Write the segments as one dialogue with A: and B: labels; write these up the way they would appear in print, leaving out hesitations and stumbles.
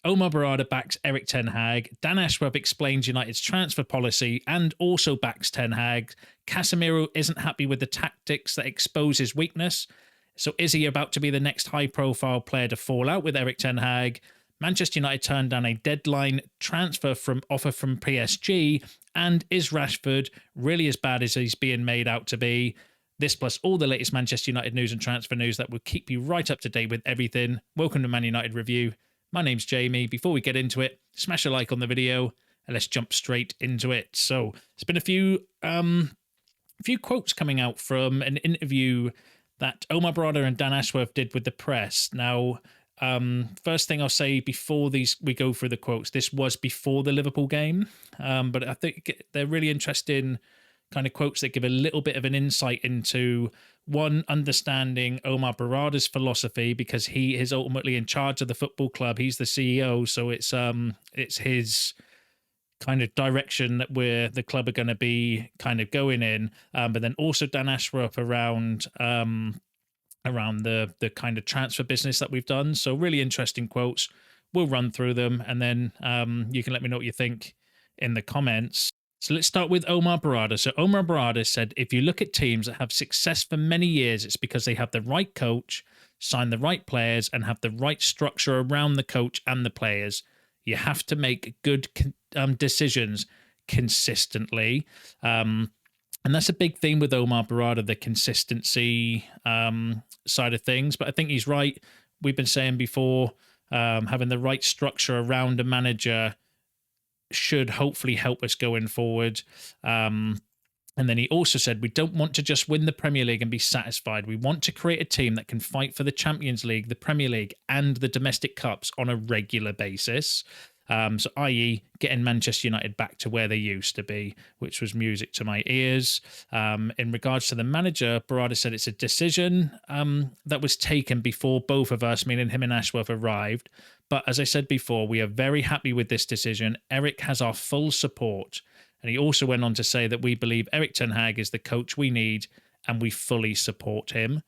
A: Omar Barrada backs Erik Ten Hag. Dan Ashworth explains United's transfer policy and also backs Ten Hag. Casemiro isn't happy with the tactics that expose his weakness. So is he about to be the next high-profile player to fall out with Erik Ten Hag? Manchester United turned down a deadline transfer offer from PSG. And is Rashford really as bad as he's being made out to be? This plus all the latest Manchester United news and transfer news that will keep you right up to date with everything. Welcome to Man United Review. My name's Jamie. Before we get into it, smash a like on the video and let's jump straight into it. So there's been a few quotes coming out from an interview that Omar Barrada and Dan Ashworth did with the press. Now, first thing I'll say before we go through the quotes, this was before the Liverpool game, but I think they're really interesting kind of quotes that give a little bit of an insight into, one, understanding Omar Barrada's philosophy, because he is ultimately in charge of the football club. He's the CEO, so it's his kind of direction that the club are going to be kind of going in. But then also Dan Ashworth around the kind of transfer business that we've done. So really interesting quotes. We'll run through them, and then you can let me know what you think in the comments. So let's start with Omar Barrada. So Omar Barrada said, if you look at teams that have success for many years, it's because they have the right coach, sign the right players, and have the right structure around the coach and the players. You have to make good decisions consistently. And that's a big theme with Omar Barrada, the consistency side of things. But I think he's right. We've been saying before, having the right structure around a manager should hopefully help us going forward. And then he also said, we don't want to just win the Premier League and be satisfied. We want to create a team that can fight for the Champions League, the Premier League, and the domestic cups on a regular basis. So i.e. getting Manchester United back to where they used to be, which was music to my ears. In regards to the manager, Barrada said it's a decision that was taken before both of us, meaning him and Ashworth, arrived. But as I said before, we are very happy with this decision. Erik has our full support. And he also went on to say that we believe Erik Ten Hag is the coach we need and we fully support him.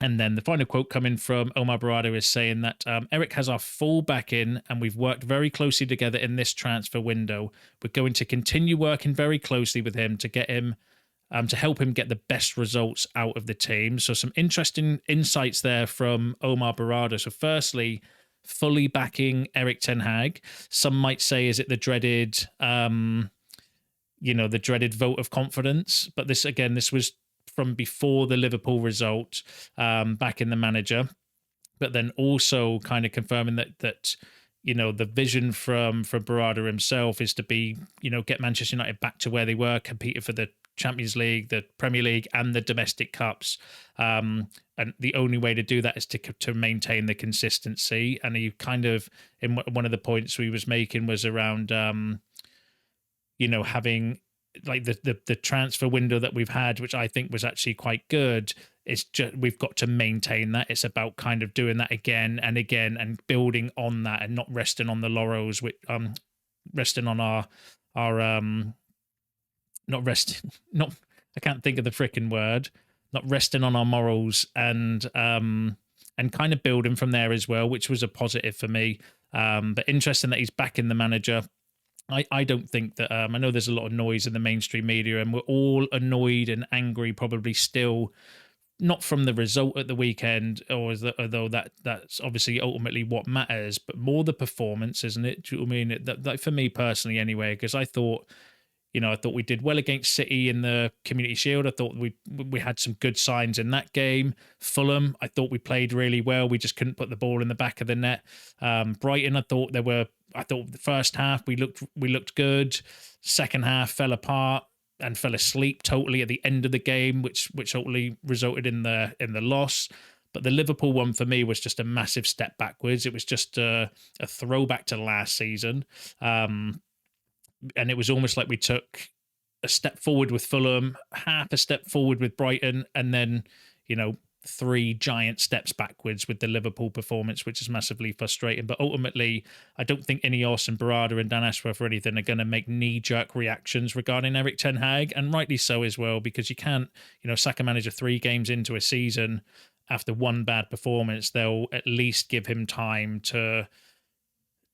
A: And then the final quote coming from Omar Barrada is saying that Erik has our full backing and we've worked very closely together in this transfer window. We're going to continue working very closely with him to get him, to help him get the best results out of the team. So some interesting insights there from Omar Barrada. So firstly, fully backing Erik Ten Hag. Some might say, is it the dreaded, the dreaded vote of confidence? But this was from before the Liverpool result, backing the manager, but then also kind of confirming that the vision from Barrada himself is to be, get Manchester United back to where they were, competing for the Champions League, the Premier League, and the domestic cups. And the only way to do that is to maintain the consistency. And he kind of, in one of the points we was making was around, having like the transfer window that we've had, which I think was actually quite good. It's just, we've got to maintain that. It's about kind of doing that again and again and building on that and not resting on the laurels, with resting on our I can't think of the frickin' word, not resting on our morals, and kind of building from there as well, which was a positive for me. But interesting that he's backing the manager. I don't think that, I know there's a lot of noise in the mainstream media and we're all annoyed and angry probably still, not from the result at the weekend, although that's obviously ultimately what matters, but more the performance, isn't it? Do you know what I mean? That for me personally anyway, because I thought we did well against City in the Community Shield. I thought we had some good signs in that game. Fulham, I thought we played really well. We just couldn't put the ball in the back of the net. Brighton, I thought the first half we looked good. Second half fell apart and fell asleep totally at the end of the game, which ultimately resulted in the loss. But the Liverpool one for me was just a massive step backwards. It was just a throwback to last season. And it was almost like we took a step forward with Fulham, half a step forward with Brighton, and then, 3 giant steps backwards with the Liverpool performance, which is massively frustrating. But ultimately, I don't think Ineos and Barrada and Dan Ashworth or anything are going to make knee-jerk reactions regarding Erik Ten Hag, and rightly so as well, because you can't, sack a manager 3 games into a season after one bad performance. They'll at least give him time to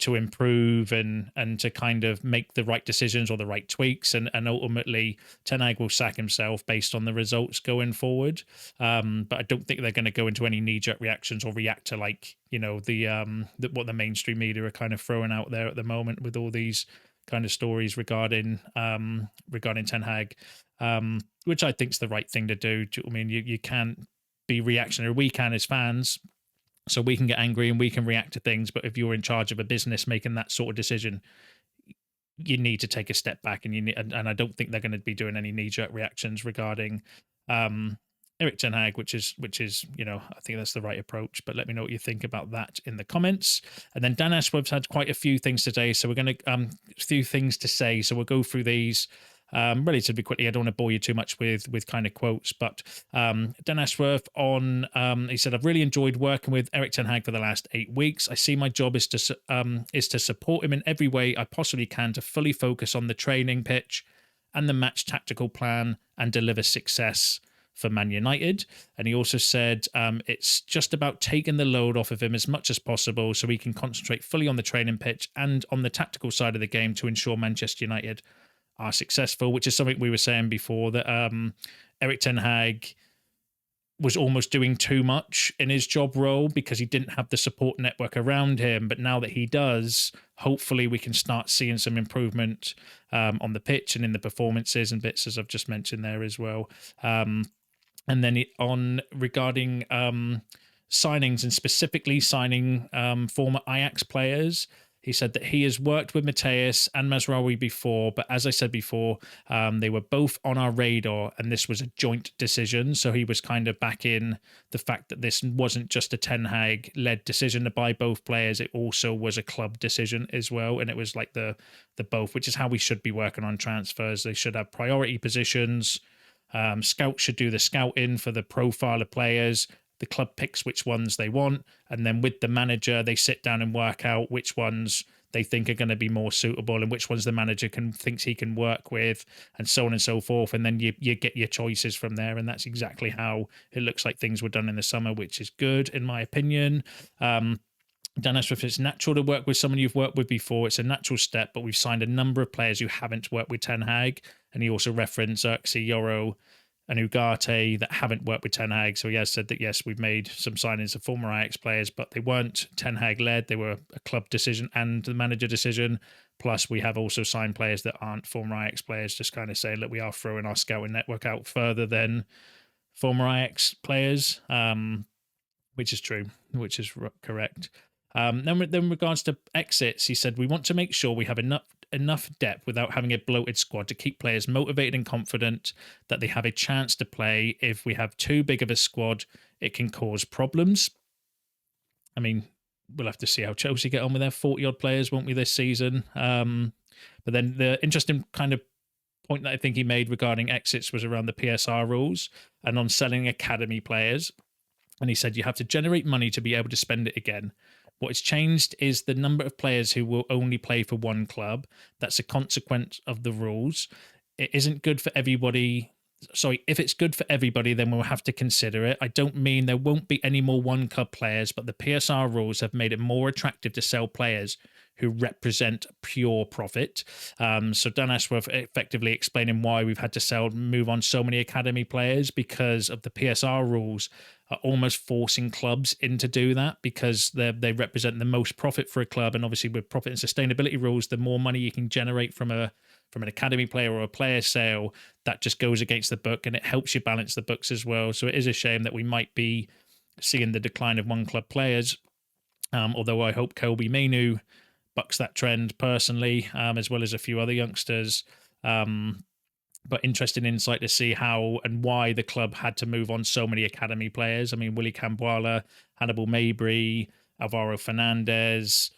A: to improve and to kind of make the right decisions or the right tweaks, and ultimately Ten Hag will sack himself based on the results going forward. But I don't think they're going to go into any knee-jerk reactions or react to, like, you know, what the mainstream media are kind of throwing out there at the moment with all these kind of stories regarding Ten Hag, which I think is the right thing to do. I mean, you can't be reactionary. We can as fans, so we can get angry and we can react to things. But if you're in charge of a business making that sort of decision, you need to take a step back, and and I don't think they're going to be doing any knee-jerk reactions regarding Erik Ten Hag, which is, you know, I think that's the right approach. But let me know what you think about that in the comments. And then Dan Ashworth's had quite a few things today, so we're going to few things to say. So we'll go through these relatively quickly. I don't want to bore you too much with kind of quotes, but Dan Ashworth he said, "I've really enjoyed working with Erik Ten Hag for the last 8 weeks. I see my job is to support him in every way I possibly can to fully focus on the training pitch and the match tactical plan and deliver success for Man United." And he also said it's just about taking the load off of him as much as possible so he can concentrate fully on the training pitch and on the tactical side of the game to ensure Manchester United are successful, which is something we were saying before, that Erik Ten Hag was almost doing too much in his job role because he didn't have the support network around him. But now that he does, hopefully we can start seeing some improvement on the pitch and in the performances and bits, as I've just mentioned there as well. And then regarding signings, and specifically signing former Ajax players, he said that he has worked with Mateus and Mazraoui before, but as I said before, they were both on our radar, and this was a joint decision. So he was kind of backing the fact that this wasn't just a Ten Hag-led decision to buy both players; it also was a club decision as well, and it was like the both, which is how we should be working on transfers. They should have priority positions. Scouts should do the scouting for the profile of players. The club picks which ones they want, and then with the manager, they sit down and work out which ones they think are going to be more suitable and which ones the manager thinks he can work with, and so on and so forth. And then you get your choices from there, and that's exactly how it looks like things were done in the summer, which is good in my opinion. Dan Ashworth, it's natural to work with someone you've worked with before. It's a natural step, but we've signed a number of players who haven't worked with Ten Hag, and he also referenced Xerxes, Yoro, and Ugarte that haven't worked with Ten Hag. So he has said that, yes, we've made some signings of former Ajax players, but they weren't Ten Hag led. They were a club decision and the manager decision. Plus, we have also signed players that aren't former Ajax players, just kind of saying that we are throwing our scouting network out further than former Ajax players, which is true, which is correct. Then in regards to exits, he said, we want to make sure we have enough depth without having a bloated squad to keep players motivated and confident that they have a chance to play. If we have too big of a squad, it can cause problems. I mean, we'll have to see how Chelsea get on with their 40-odd players, won't we, this season? But then the interesting kind of point that I think he made regarding exits was around the PSR rules and on selling academy players. And he said you have to generate money to be able to spend it again. What has changed is the number of players who will only play for one club. That's a consequence of the rules. It isn't good for everybody. Sorry, if it's good for everybody, then we'll have to consider it. I don't mean there won't be any more one club players, but the PSR rules have made it more attractive to sell players who represent pure profit. So Dan Ashworth effectively explaining why we've had to move on so many academy players, because of the PSR rules are almost forcing clubs into do that, because they represent the most profit for a club. And obviously with profit and sustainability rules, the more money you can generate from an academy player or a player sale, that just goes against the book, and it helps you balance the books as well. So it is a shame that we might be seeing the decline of one club players. Although I hope Kobe Mainu bucks that trend personally, as well as a few other youngsters. But interesting insight to see how and why the club had to move on so many academy players. I mean, Willie Cambuala, Hannibal Mabry, Alvaro Fernandez,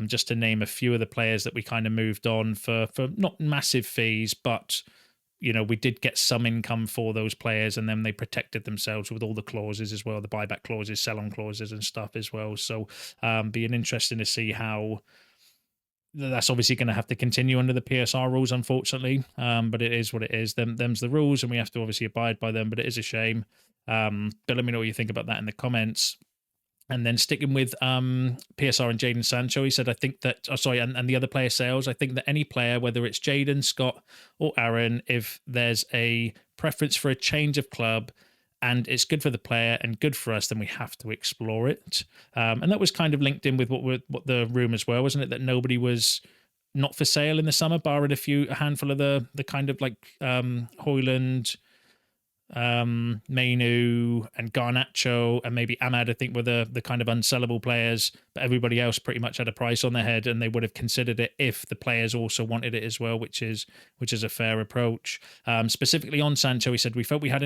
A: just to name a few of the players that we kind of moved on for not massive fees, but you know, we did get some income for those players, and then they protected themselves with all the clauses as well, the buyback clauses, sell-on clauses and stuff as well. So being interesting to see how that's obviously going to have to continue under the PSR rules, unfortunately. But it is what it is. Them's the rules, and we have to obviously abide by them. But it is a shame. But let me know what you think about that in the comments. And then sticking with PSR and Jadon Sancho, he said, I think that, and the other player sales, I think that any player, whether it's Jadon, Scott, or Aaron, if there's a preference for a change of club and it's good for the player and good for us, then we have to explore it. And that was kind of linked in with what the rumours were, wasn't it? That nobody was not for sale in the summer, barring a handful of the kind of like Hoyland, Mainu and Garnacho and maybe Ahmad, I think, were the kind of unsellable players, but everybody else pretty much had a price on their head, and they would have considered it if the players also wanted it as well, which is a fair approach. Specifically on Sancho, he said, we felt we had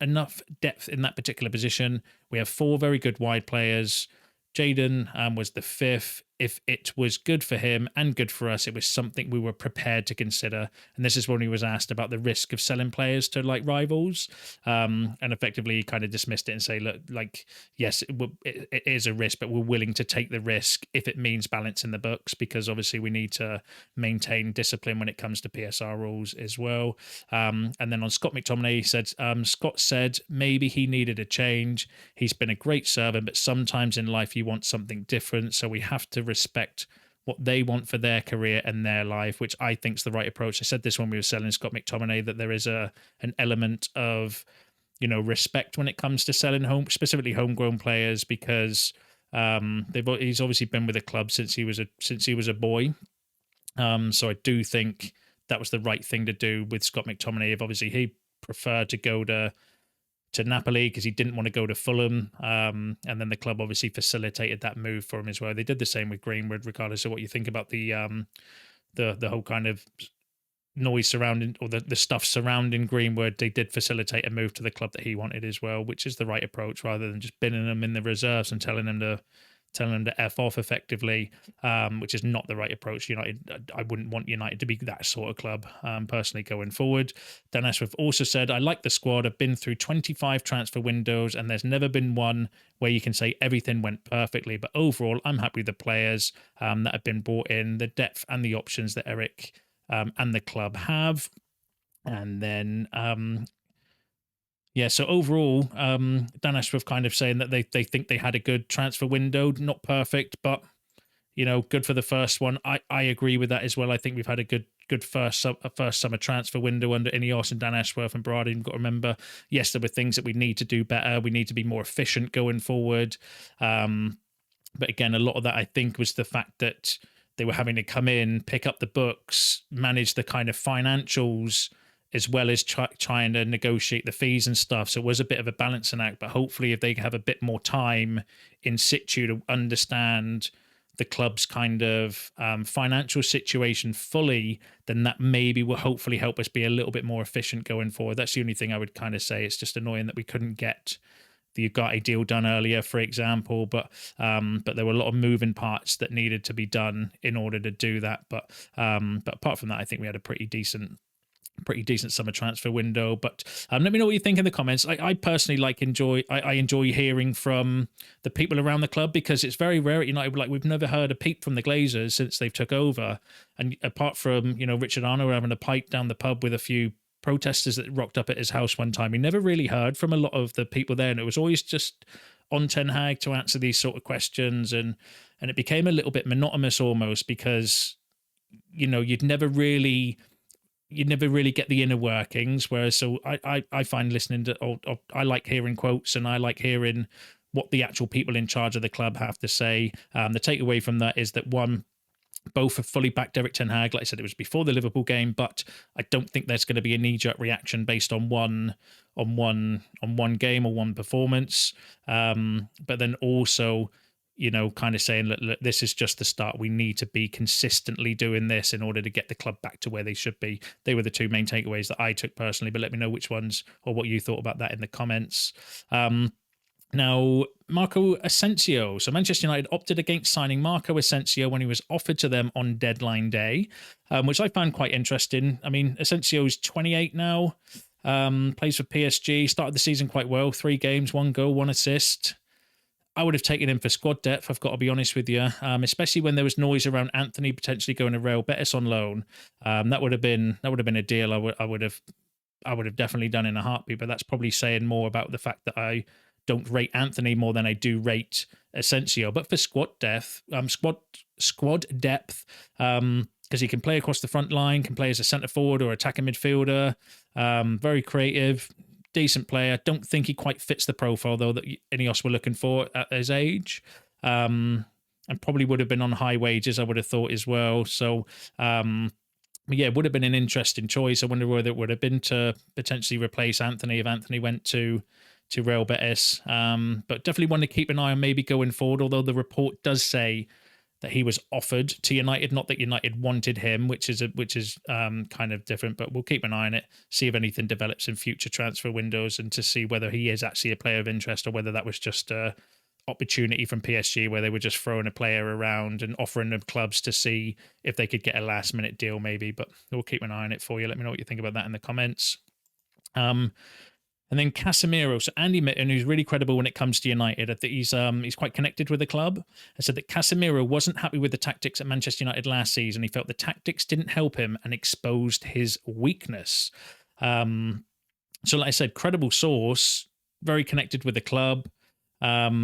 A: enough depth in that particular position. We have 4 very good wide players. Jadon was the 5th. If it was good for him and good for us, it was something we were prepared to consider. And this is when he was asked about the risk of selling players to like rivals, and effectively he kind of dismissed it and say, look, like, yes, it is a risk, but we're willing to take the risk if it means balance in the books, because obviously we need to maintain discipline when it comes to PSR rules as well. And then on Scott McTominay, he said, Scott said maybe he needed a change. He's been a great servant, but sometimes in life you want something different, so we have to respect what they want for their career and their life, which I think is the right approach. I said this when we were selling Scott McTominay, that there is an element of, respect when it comes to selling specifically homegrown players, because he's obviously been with the club since he was a boy. So I do think that was the right thing to do with Scott McTominay. If obviously he preferred to go to Napoli because he didn't want to go to Fulham, and then the club obviously facilitated that move for him as well. They did the same with Greenwood, regardless of what you think about the whole kind of noise surrounding, or the stuff surrounding Greenwood. They did facilitate a move to the club that he wanted as well, which is the right approach, rather than just binning them in the reserves and telling them to F off effectively, which is not the right approach. United, I wouldn't want United to be that sort of club, personally, going forward. Dan Ashworth also said, I like the squad. I've been through 25 transfer windows and there's never been one where you can say everything went perfectly. But overall, I'm happy with the players that have been brought in, the depth and the options that Erik and the club have. And then so overall, Dan Ashworth kind of saying that they think they had a good transfer window, not perfect, but good for the first one. I agree with that as well. I think we've had a good first summer transfer window under Ineos and Dan Ashworth and Barrada. You've got to remember, yes, there were things that we need to do better. We need to be more efficient going forward. But again, a lot of that, I think, was the fact that they were having to come in, pick up the books, manage the kind of financials, as well as trying to negotiate the fees and stuff. So it was a bit of a balancing act, but hopefully if they have a bit more time in situ to understand the club's kind of financial situation fully, then that maybe will hopefully help us be a little bit more efficient going forward. That's the only thing I would kind of say. It's just annoying that we couldn't get the Ugarte deal done earlier, for example, but there were a lot of moving parts that needed to be done in order to do that. But apart from that, I think we had a pretty decent summer transfer window. But let me know what you think in the comments. I personally enjoy hearing from the people around the club, because it's very rare at United. Like, we've never heard a peep from the Glazers since they've took over, and apart from Richard Arno having a pipe down the pub with a few protesters that rocked up at his house one time, we never really heard from a lot of the people there, and it was always just on Ten Hag to answer these sort of questions, and it became a little bit monotonous almost, because you'd never really get the inner workings. Whereas, so I find listening to, I like hearing quotes, and I like hearing what the actual people in charge of the club have to say. The takeaway from that is that, one, both have fully backed Erik Ten Hag. Like I said, it was before the Liverpool game, but I don't think there's going to be a knee-jerk reaction based on one game or one performance. But then also, kind of saying, look, this is just the start. We need to be consistently doing this in order to get the club back to where they should be. They were the two main takeaways that I took personally, but let me know which ones or what you thought about that in the comments. Now, Marco Asensio. So Manchester United opted against signing Marco Asensio when he was offered to them on deadline day, which I found quite interesting. I mean, Asensio's 28 now, plays for PSG, started the season quite well, 3 games, 1 goal, 1 assist. I would have taken him for squad depth, I've got to be honest with you, especially when there was noise around Anthony potentially going to Real Betis on loan. That would have been a deal I would have definitely done in a heartbeat, but that's probably saying more about the fact that I don't rate Anthony more than I do rate Asensio. But for squad depth, because he can play across the front line, can play as a centre forward or attacking midfielder, very creative, decent player. Don't think he quite fits the profile though that Ineos were looking for at his age. And probably would have been on high wages, I would have thought as well. So, yeah, it would have been an interesting choice. I wonder whether it would have been to potentially replace Anthony if Anthony went to Real Betis. But definitely want to keep an eye on maybe going forward, although the report does say that he was offered to United, not that United wanted him, which is kind of different, but we'll keep an eye on it, see if anything develops in future transfer windows and to see whether he is actually a player of interest or whether that was just a opportunity from PSG where they were just throwing a player around and offering them clubs to see if they could get a last minute deal maybe, but we'll keep an eye on it for you. Let me know what you think about that in the comments. And then Casemiro, so Andy Mitten, who's really credible when it comes to United, I think he's quite connected with the club. I said that Casemiro wasn't happy with the tactics at Manchester United last season. He felt the tactics didn't help him and exposed his weakness. So like I said, credible source, very connected with the club. There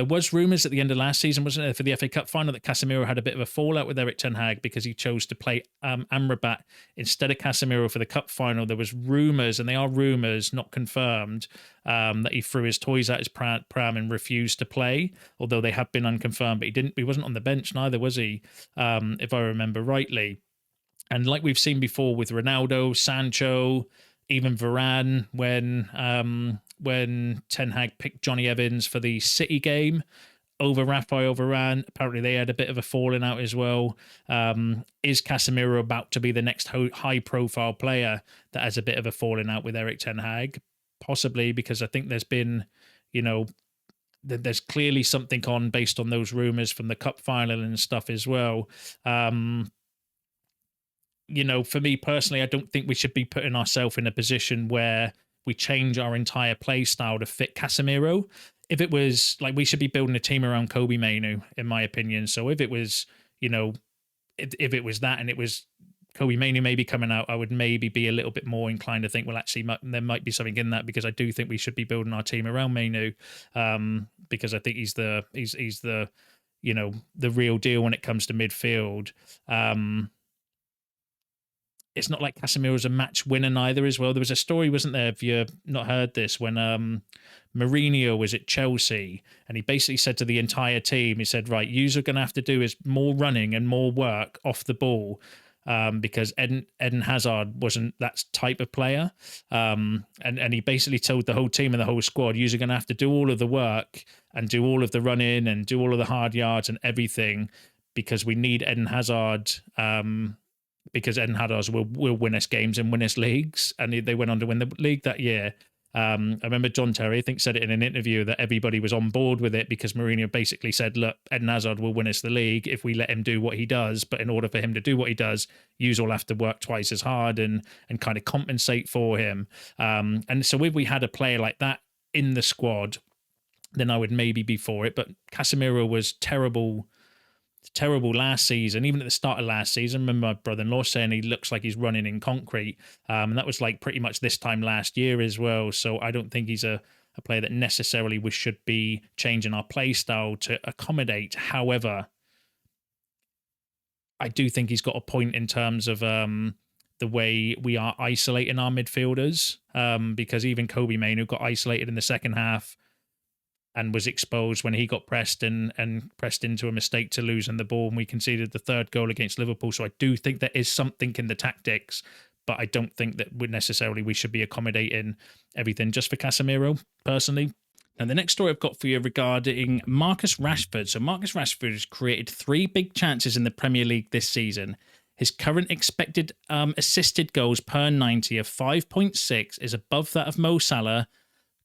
A: was rumours at the end of last season, wasn't there, for the FA Cup final that Casemiro had a bit of a fallout with Erik Ten Hag because he chose to play Amrabat instead of Casemiro for the cup final. There was rumours, and they are rumours, not confirmed, that he threw his toys at his pram and refused to play, although they have been unconfirmed. But he wasn't on the bench neither, was he? If I remember rightly. And like we've seen before with Ronaldo, Sancho, even Varane, when Ten Hag picked Johnny Evans for the City game over Rafael Varane, apparently they had a bit of a falling out as well. Is Casemiro about to be the next high-profile player that has a bit of a falling out with Erik Ten Hag? Possibly, because I think there's been, there's clearly something on based on those rumours from the cup final and stuff as well. For me personally, I don't think we should be putting ourselves in a position where we change our entire play style to fit Casemiro. If it was like, we should be building a team around Kobe Mainoo, in my opinion. So if it was, if it was that and it was Kobe Mainoo maybe coming out, I would maybe be a little bit more inclined to think, well, actually, there might be something in that, because I do think we should be building our team around Mainoo, because I think he's the the real deal when it comes to midfield. It's not like Casemiro's a match winner neither as well. There was a story, wasn't there, if you've not heard this, when Mourinho was at Chelsea and he basically said to the entire team, he said, right, yous are going to have to do is more running and more work off the ball, because Eden Hazard wasn't that type of player. And he basically told the whole team and the whole squad, yous are going to have to do all of the work and do all of the running and do all of the hard yards and everything, because we need Eden Hazard, because Eden Hazard will win us games and win us leagues. And they went on to win the league that year. I remember John Terry, I think, said it in an interview that everybody was on board with it because Mourinho basically said, look, Eden Hazard will win us the league if we let him do what he does. But in order for him to do what he does, yous all have to work twice as hard and kind of compensate for him. And so if we had a player like that in the squad, then I would maybe be for it. But Casemiro was terrible last season. Even at the start of last season, I remember my brother-in-law saying he looks like he's running in concrete, and that was like pretty much this time last year as well. So I don't think he's a player that necessarily we should be changing our play style to accommodate. However, I do think he's got a point in terms of the way we are isolating our midfielders, because even Kobe Mainoo got isolated in the second half and was exposed when he got pressed and pressed into a mistake to losing the ball, and we conceded the third goal against Liverpool. So I do think there is something in the tactics, but I don't think that we should be accommodating everything just for Casemiro, personally. And the next story I've got for you regarding Marcus Rashford. So Marcus Rashford has created 3 big chances in the Premier League this season. His current expected assisted goals per 90 of 5.6 is above that of Mo Salah,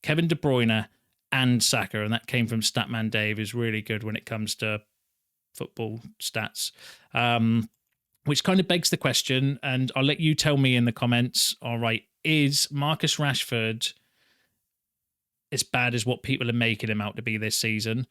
A: Kevin De Bruyne, and Saka, and that came from Statman Dave, who's really good when it comes to football stats. Which kind of begs the question, and I'll let you tell me in the comments, all right, is Marcus Rashford as bad as what people are making him out to be this season,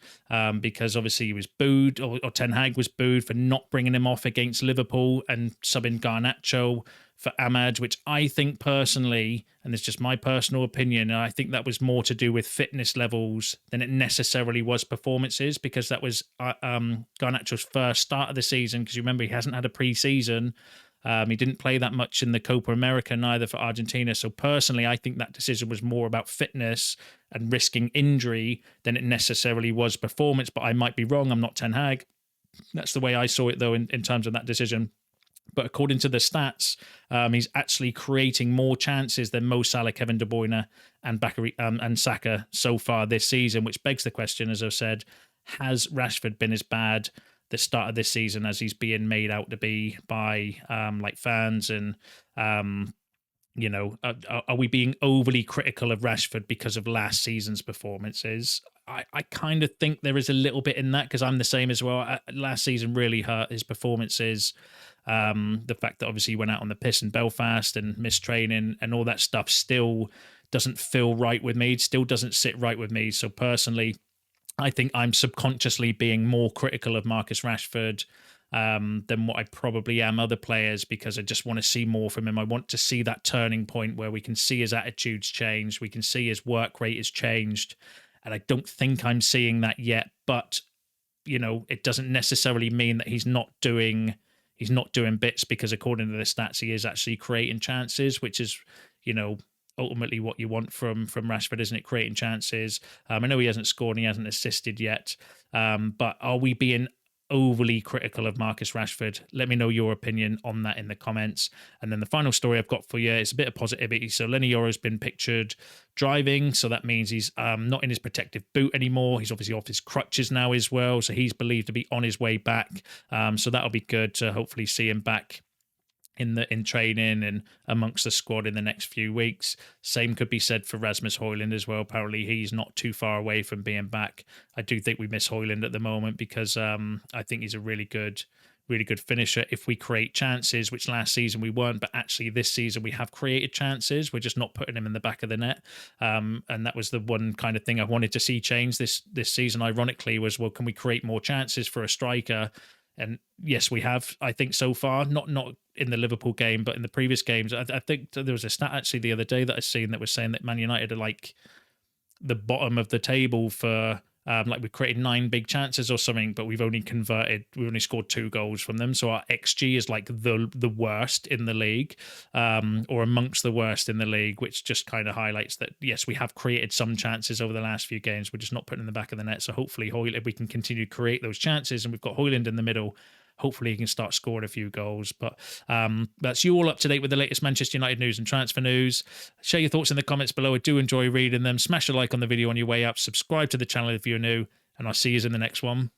A: because obviously he was booed, or Ten Hag was booed for not bringing him off against Liverpool and subbing Garnacho for Ahmad, which I think personally, and it's just my personal opinion, and I think that was more to do with fitness levels than it necessarily was performances, because that was Garnacho's first start of the season, because you remember he hasn't had a pre-season. He didn't play that much in the Copa America, neither for Argentina. So personally, I think that decision was more about fitness and risking injury than it necessarily was performance. But I might be wrong. I'm not Ten Hag. That's the way I saw it, though, in terms of that decision. But according to the stats, he's actually creating more chances than Mo Salah, Kevin De Bruyne, and Saka so far this season, which begs the question, as I've said, has Rashford been as bad the start of this season as he's being made out to be by like fans? And you know, are we being overly critical of Rashford because of last season's performances? I kind of think there is a little bit in that, because I'm the same as well. Last season really hurt his performances. The fact that obviously he went out on the piss in Belfast and missed training and all that stuff still doesn't feel right with me. It still doesn't sit right with me. So personally, I think I'm subconsciously being more critical of Marcus Rashford than what I probably am other players, because I just want to see more from him. I want to see that turning point where we can see his attitudes change. We can see his work rate has changed. And I don't think I'm seeing that yet. But, you know, it doesn't necessarily mean that he's not doing bits, because according to the stats, he is actually creating chances, which is, you know, ultimately what you want from Rashford, isn't it? Creating chances. I know he hasn't scored and he hasn't assisted yet, but are we being overly critical of Marcus Rashford? Let me know your opinion on that in the comments. And then the final story I've got for you is a bit of positivity. So Lenny Yoro's been pictured driving, so that means he's not in his protective boot anymore. He's obviously off his crutches now as well, so he's believed to be on his way back. So that'll be good to hopefully see him back in training and amongst the squad in the next few weeks. Same could be said for Rasmus Højlund as well. Apparently he's not too far away from being back. I do think we miss Højlund at the moment, because I think he's a really good finisher if we create chances, which last season we weren't, but actually this season we have created chances. We're just not putting him in the back of the net. And that was the one kind of thing I wanted to see change this season, ironically, was, well, can we create more chances for a striker? And yes, we have, I think, so far, not in the Liverpool game, but in the previous games. I think there was a stat actually the other day that I seen that was saying that Man United are like the bottom of the table for like we've created 9 big chances or something, but we've only scored 2 goals from them. So our XG is like the worst in the league, or amongst the worst in the league, which just kind of highlights that, yes, we have created some chances over the last few games. We're just not putting in the back of the net. So hopefully if we can continue to create those chances, and we've got Højlund in the middle, hopefully he can start scoring a few goals. But that's you all up to date with the latest Manchester United news and transfer news. Share your thoughts in the comments below. I do enjoy reading them. Smash a like on the video on your way up. Subscribe to the channel if you're new. And I'll see you in the next one.